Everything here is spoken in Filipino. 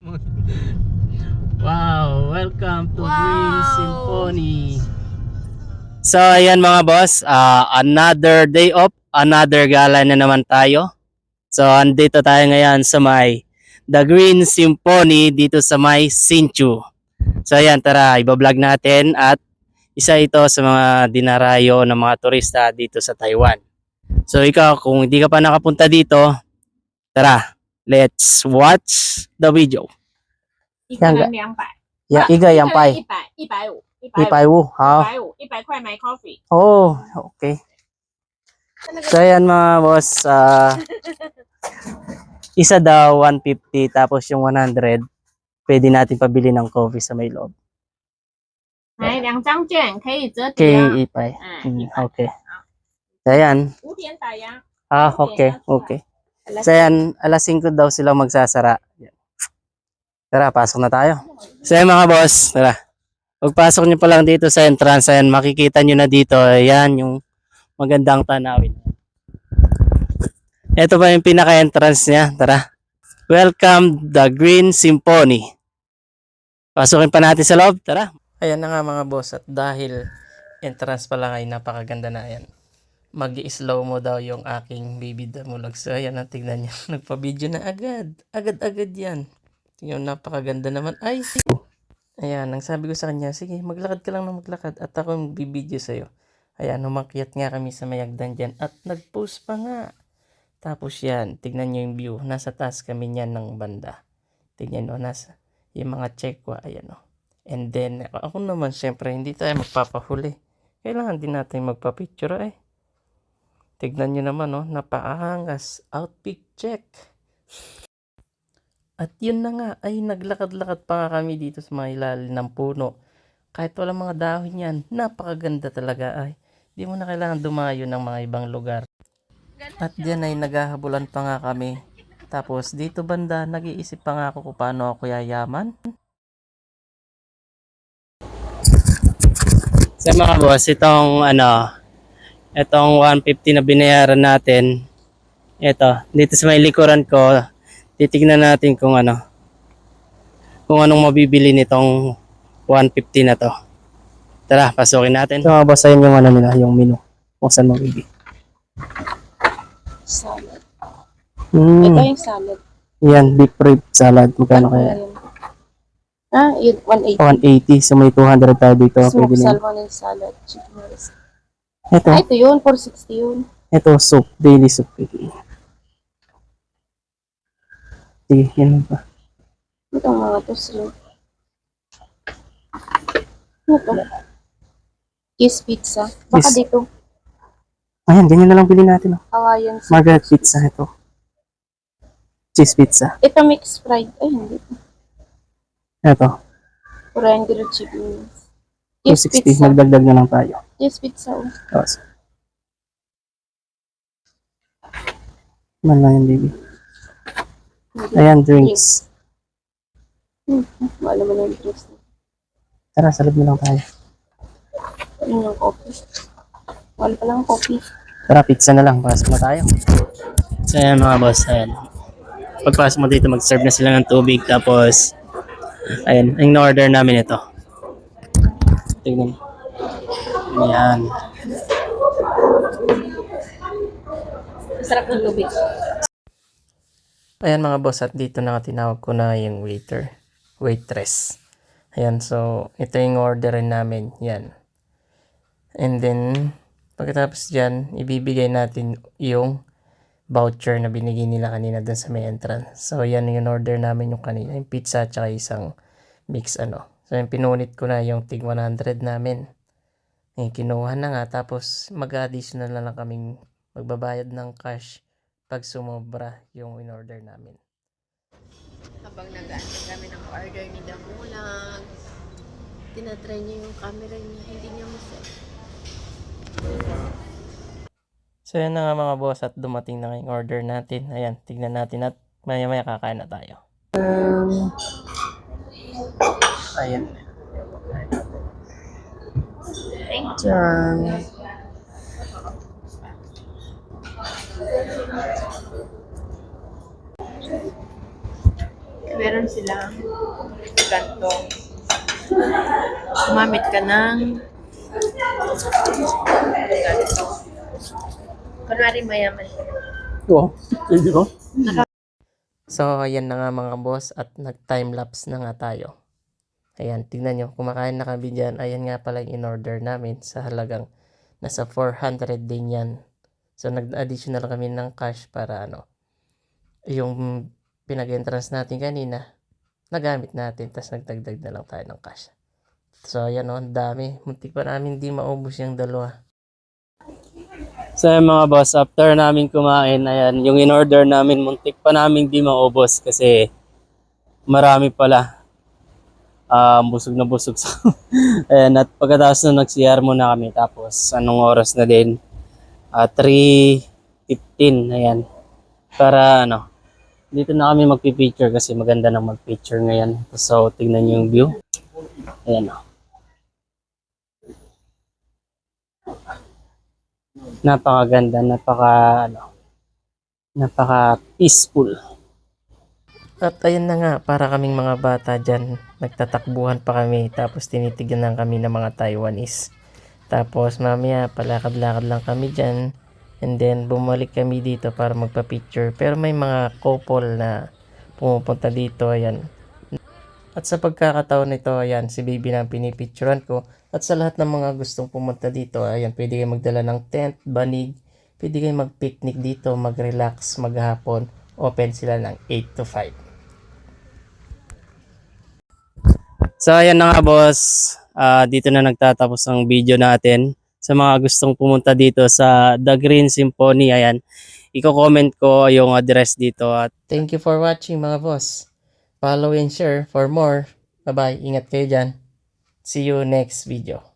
Wow, welcome to Green Symphony. So ayan mga boss, another day off, another gala na naman tayo. So andito tayo ngayon sa may The Green Symphony dito sa may Hsinchu. So ayan, tara, iba-vlog natin at isa ito sa mga dinarayo ng mga turista dito sa Taiwan. So ikaw, kung hindi ka pa nakapunta dito, tara, let's watch the video. 一个人200， Yeah, 一个200 150, 好。 100块买 coffee。 Oh, okay. So ayan mga boss, isa daw 150 tapos yung 100 pwede natin pabili ng coffee sa may loob. 买2张券可以折 Okay, 抵 ipay. Okay. So ayan. 5点打烊。 Okay, okay. So ayan, alas 5 daw sila magsasara. Tara, pasok na tayo. So ayan mga boss, tara. Pagpasok nyo pa lang dito sa entrance, ayan, makikita nyo na dito, ayan yung magandang tanawin. Ito pa yung pinaka-entrance niya, tara. Welcome the Green Symphony. Pasukin pa natin sa loob, tara. Ayan na nga mga boss, at dahil entrance pa lang ay napakaganda na, ayan. Mag-i-slow mo daw yung aking baby damulog. So ayan, tignan nyo, nagpa-video na agad. Agad-agad yan. Yung napakaganda naman. Ay, ayan, ang sabi ko sa kanya, sige, maglakad ka lang ng maglakad at ako magbibideo sa'yo. Ayan, umakyat nga kami sa mayagdan dyan at nag-post pa nga. Tapos yan, tignan nyo yung view. Nasa taas kami niyan ng banda. Tignan nyo, nasa yung mga chekwa, ayan o. And then, ako naman, syempre, hindi tayo magpapahuli. Kailangan din natin magpa-picture eh. Tignan nyo naman o, napaangas. Outpick check. At yun na nga, ay naglakad-lakad pa nga kami dito sa mga ilalim ng puno. Kahit walang mga dahon yan, napakaganda talaga ay. Di mo na kailangan dumayo ng mga ibang lugar. At diyan ay naghahabulan pa nga kami. Tapos dito banda, nag-iisip pa nga ako kung paano ako yayaman. Sa mga boss, itong itong 150 na binayaran natin. Ito, dito sa may likuran ko, titignan natin kung kung anong mabibili nitong 150 na to. Tara, pasukin natin. So, basahin yung nila, yung menu. Kung saan mabibili. Salad. Ito yung salad. Yan, beef rib salad. Magkano kaya? Yun 180. 180. So, may 200 tayo dito. Smoked Pwede na. salmon and salad. Chicken rice. Ito. Ito yun, 460 yun. Ito, soup. Daily soup. Sige, yan pa. Ito mga to shrimp. Ito. Cheese pizza. Baka Yes. dito. Ayan, ganyan na lang bilhin natin. Hawaiian. Margaret pizza ito. Cheese pizza. Ito mixed fried. Ay, hindi. Ito. Korean grilled chicken. Cheese 260. pizza. Magdagdag na lang tayo. Cheese pizza. Oh. Tapos. Man lang yan, baby. Ayan, drinks. Wala mo na yung drinks. Tara, sa loob na lang tayo. Yun yung coffee. Wala pa lang coffee. Tara, pizza na lang. Pasok na tayo. So, ayan mga boss. Ayan. Pagpasok mo dito, mag-serve na sila ng tubig. Tapos, ayan, ang order namin ito. Tignan mo. Ayan. Masarap ng tubig. Ayan mga boss, at dito na tinawag ko na yung waiter. Waitress. Ayan, so, ito yung orderin namin. Yan. And then, pagkatapos dyan, ibibigay natin yung voucher na binigay nila kanina dun sa may entrance. So, yan yung order namin yung kanina. Yung pizza at saka isang mix So, yung pinunit ko na yung tig 100 namin. Yung kinuha na nga. Tapos, mag-additional na lang kaming magbabayad ng cash pag sumobra yung in-order namin. Habang nag-aantay kami ng order ni Damulag, tinatry niya yung camera niya, hindi niya maset. So yan na nga mga boss, at dumating na yung order natin. Ayan, tignan natin at maya-maya kakain na tayo. Ayan. Diyan. meron silang ganito. Gumamit ka ng ganito. Kunwari mayaman ka. Oo, pwede ko. So, ayan na nga mga boss at nag-time-lapse na nga tayo. Ayan, tingnan nyo, kumakain na kami dyan. Ayan nga pala yung in-order namin sa halagang nasa 400 din yan. So, nag-additional kami ng cash para yung pinag-entrance natin kanina, nagamit natin, tapos nagdagdag na lang tayo ng cash. So, ayan ang dami. Muntik pa namin di maubos yung dalawa. So, ayan mga boss, after namin kumain, ayan, yung in-order namin, muntik pa namin di maubos kasi marami pala. Busog na busog. Ayan, at pagkatapos na nag-CR muna kami, tapos anong oras na din? 3:15, ayan. Para dito na kami magpipicture kasi maganda na magpicture ngayon. So, tignan nyo yung view. Ayan napakaganda, napaka peaceful. At ayun na nga, para kaming mga bata dyan, nagtatakbuhan pa kami, tapos tinitignan kami ng mga Taiwanese. Tapos mamaya, palakad-lakad lang kami dyan, and then bumalik kami dito para magpa-picture. Pero may mga couple na pumupunta dito, ayan. At sa pagkakataon nito, ayan, si baby na pinipicturean ko. At sa lahat ng mga gustong pumunta dito, ayan, pwede kayo magdala ng tent, banig, pwede kayo mag-picnic dito, mag-relax, maghapon. Open sila ng 8 to 5. So ayan na nga boss, dito na nagtatapos ang video natin. Sa mga gustong pumunta dito sa The Green Symphony, ayan, i-comment ko yung address dito. At thank you for watching mga boss. Follow and share for more. Bye bye, ingat kayo dyan. See you next video.